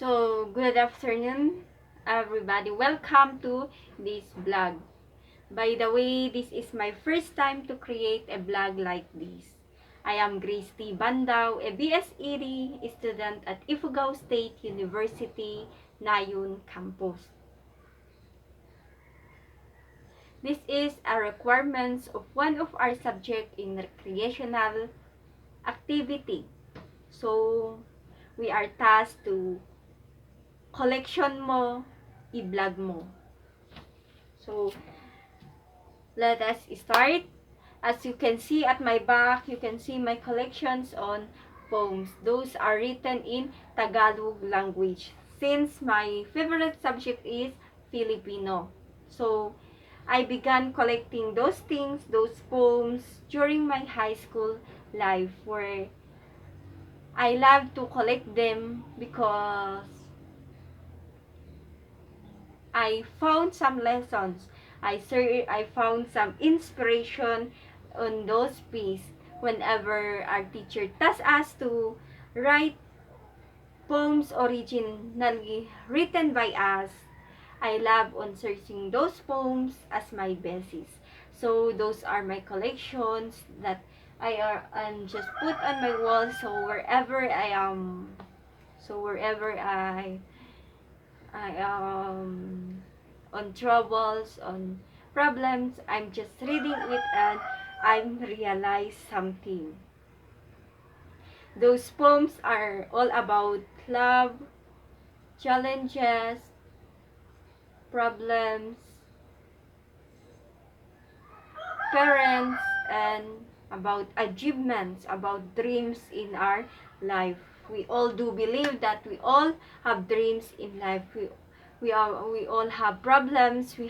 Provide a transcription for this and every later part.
So, good afternoon, everybody. Welcome to this vlog. By the way, this is my first time to create a vlog like this. I am Grace T. Bandao, a BSED student at Ifugao State University, Nayun Campus. This is a requirement of one of our subject in recreational activity. So, we are tasked to collection mo, i-vlog mo. So, let us start. As you can see at my back, you can see my collections on poems. Those are written in Tagalog language. Since my favorite subject is Filipino. So, I began collecting those things, those poems, during my high school life where I love to collect them because I found some lessons. I found some inspiration on those pieces whenever our teacher tasks us to write poems originally written by us. I love on searching those poems as my basis. So those are my collections that I are just put on my wall. So wherever I am, wherever I on troubles, on problems, I'm just reading it and I'm realize something. Those poems are all about love, challenges, problems, parents, and about achievements, about dreams in our life. We all do believe that we all have dreams in life. We all have problems, we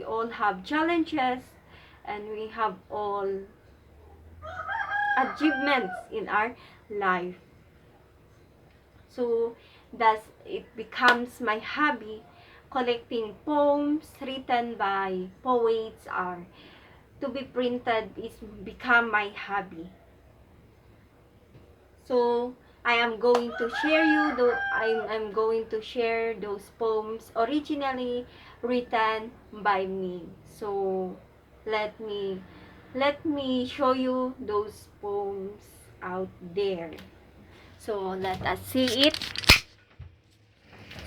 all have challenges, and we have all achievements in our life. So thus it becomes my hobby. Collecting poems written by poets are to be printed is become my hobby. So I am going to share you I'm going to share those poems originally written by me. So let me show you those poems out there. So let us see it.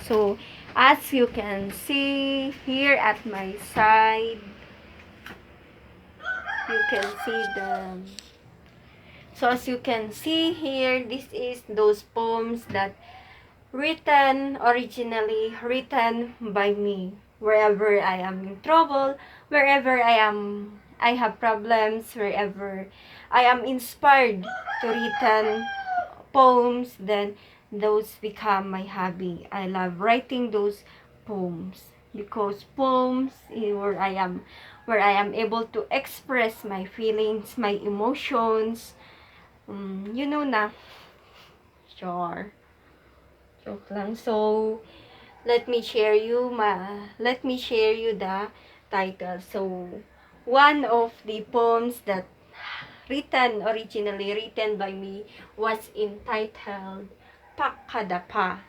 So as you can see here at my side, you can see them. So as you can see here, this is those poems that originally written by me. Wherever I am in trouble, wherever I have problems, wherever I am inspired to written poems, then those become my hobby. I love writing those poems because poems is where I am able to express my feelings, my emotions. You know na. Sure. Joke lang. So, let me share you the title. So, one of the poems that originally written by me was entitled Pakadapa.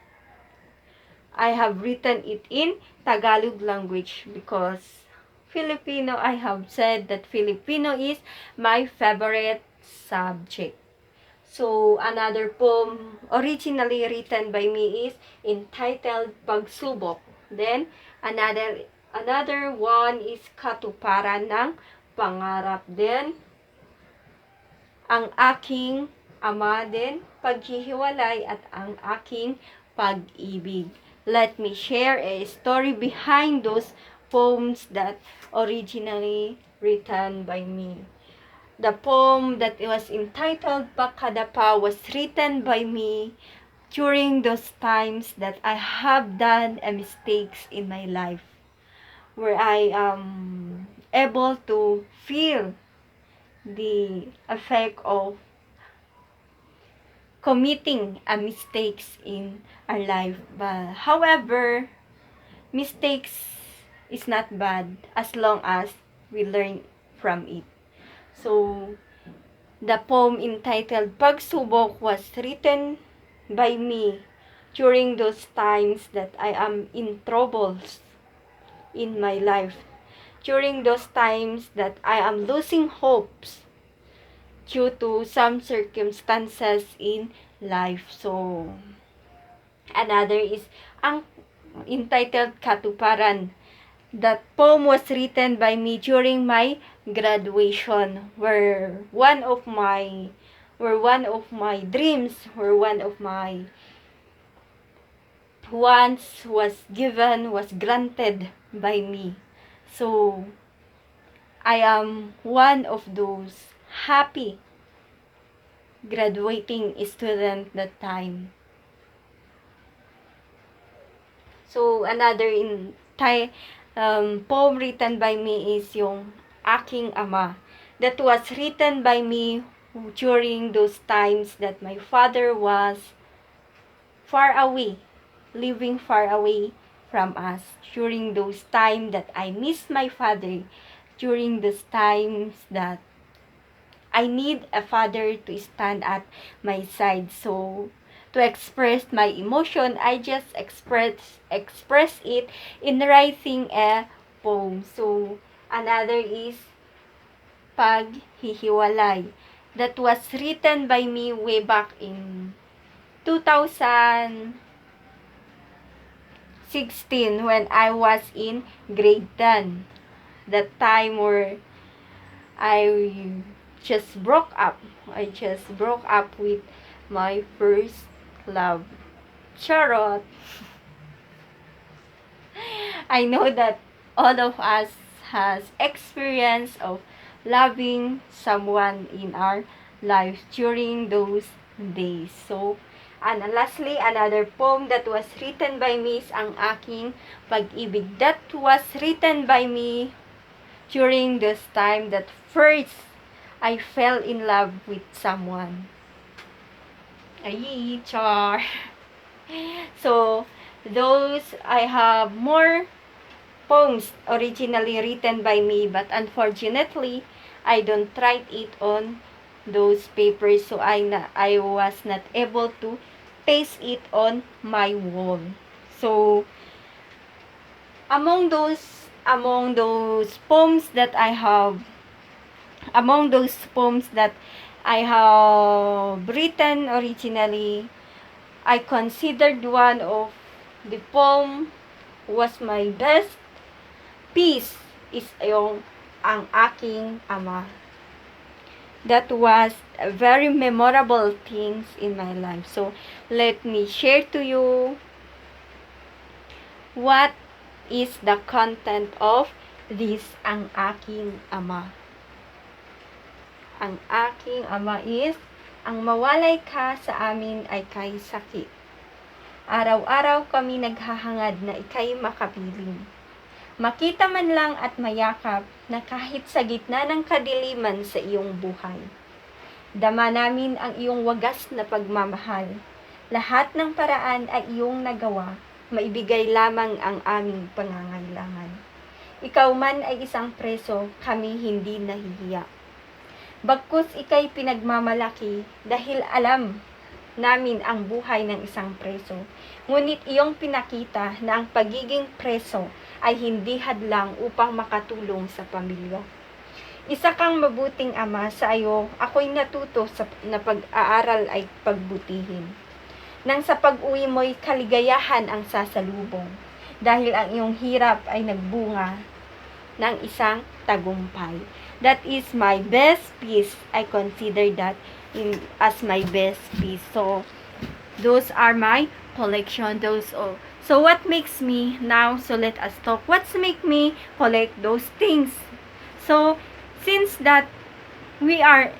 I have written it in Tagalog language because Filipino, I have said that Filipino is my favorite subject. So, another poem originally written by me is entitled Pagsubok. Then, another one is Katuparan ng Pangarap. Then, Ang Aking Ama. Then, Paghihiwalay at Ang Aking Pag-ibig. Let me share a story behind those poems that originally written by me. The poem that was entitled Pakadapa was written by me during those times that I have done a mistakes in my life, where I am able to feel the effect of committing a mistakes in our life. But however, mistakes is not bad as long as we learn from it. So, the poem entitled Pagsubok was written by me during those times that I am in troubles in my life, during those times that I am losing hopes due to some circumstances in life. So, another is ang entitled Katuparan. That poem was written by me during my graduation, where one of my dreams, where one of my wants was granted by me. So, I am one of those happy graduating student that time. So, another poem written by me is yung Aking Ama. That was written by me during those times that my father was far away, living far away from us. During those times that I miss my father, during those times that I need a father to stand at my side. So, to express my emotion, I just express it in writing a poem. So, another is Paghihiwalay. That was written by me way back in 2016 when I was in grade 10. That time where I just broke up. I just broke up with my first love. Charot. I know that all of us has experience of loving someone in our lives during those days. So, and lastly, another poem that was written by me is Ang Aking Pag-ibig. That was written by me during this time that first I fell in love with someone. Ay, char. So, those, I have more poems originally written by me, but unfortunately, I don't write it on those papers, so I was not able to paste it on my wall. So, among those poems that I have written originally, I considered one of the poem was my best piece is yung Ang Aking Ama. That was a very memorable things in my life. So, let me share to you what is the content of this Ang Aking Ama. Ang aking ama is, ang mawalay ka sa amin ay kay sakit. Araw-araw kami naghahangad na ikay makapiling. Makita man lang at mayakap na kahit sa gitna ng kadiliman sa iyong buhay. Dama namin ang iyong wagas na pagmamahal. Lahat ng paraan ay iyong nagawa, maibigay lamang ang aming pangangailangan. Ikaw man ay isang preso, kami hindi nahihiya. Bagkus ikay pinagmamalaki dahil alam namin ang buhay ng isang preso. Ngunit iyong pinakita na ang pagiging preso ay hindi hadlang upang makatulong sa pamilya. Isa kang mabuting ama, sa iyo ako'y natuto na pag-aaral ay pagbutihin. Nang sa pag-uwi mo'y kaligayahan ang sasalubong dahil ang iyong hirap ay nagbunga ng isang tagumpay. That is my best piece. I consider that as my best piece. So, those are my collection. So, what makes me now? So, let us talk. What's make me collect those things? So, since that we are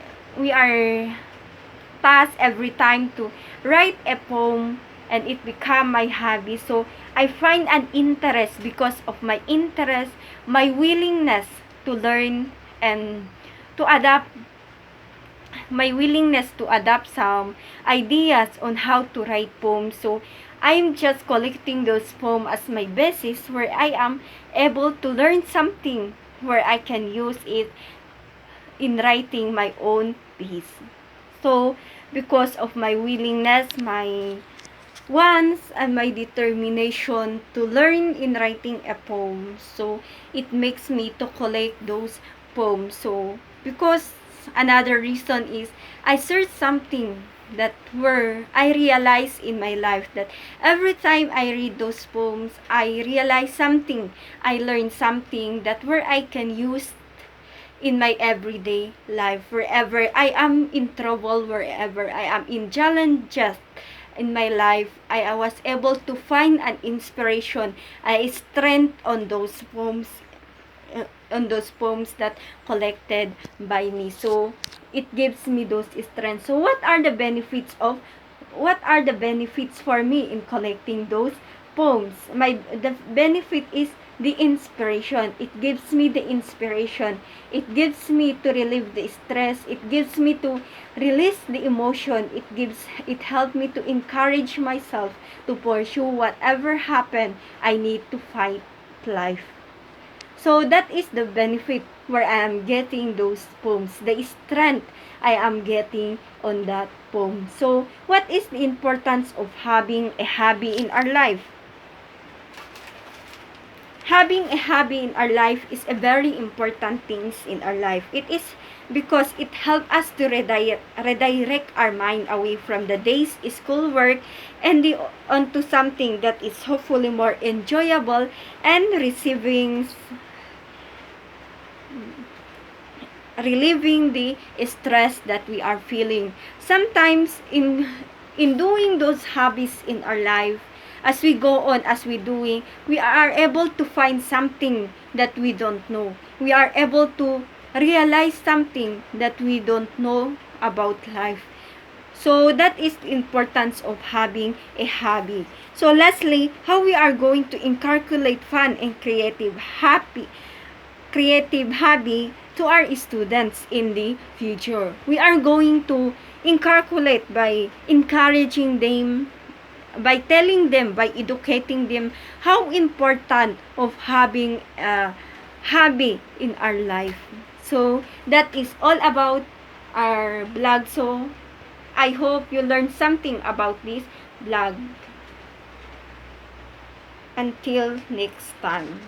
tasked every time to write a poem and it become my hobby. So, I find an interest because of my interest, my willingness to learn and to adapt, my willingness to adapt some ideas on how to write poems. So, I'm just collecting those poems as my basis where I am able to learn something where I can use it in writing my own piece. So, because of my willingness, my once and my determination to learn in writing a poem. So it makes me to collect those poems. So because another reason is I search something that where I realize in my life that every time I read those poems, I realize something, I learn something that where I can use in my everyday life, wherever I am in trouble, wherever I am in challenges in my life, I was able to find an inspiration, a strength on those poems that collected by me. So it gives me those strengths. So what are the benefits for me in collecting those poems? The benefit is the inspiration. It gives me the inspiration. It gives me to relieve the stress. It gives me to release the emotion. It helped me to encourage myself to pursue whatever happened. I need to fight life. So that is the benefit where I am getting those poems, the strength I am getting on that poem. So what is the importance of having a hobby in our life? Having a hobby in our life is a very important thing in our life. It is because it helps us to redirect our mind away from the day's schoolwork and onto something that is hopefully more enjoyable and relieving the stress that we are feeling. Sometimes in doing those hobbies in our life, as we go on, as we doing, we are able to find something that we don't know. We are able to realize something that we don't know about life. So that is the importance of having a hobby. So lastly, how we are going to inculcate fun and creative hobby to our students in the future. We are going to inculcate by encouraging them, by telling them, by educating them how important of having a hobby in our life. So that is all about our blog. So I hope you learned something about this blog. Until next time.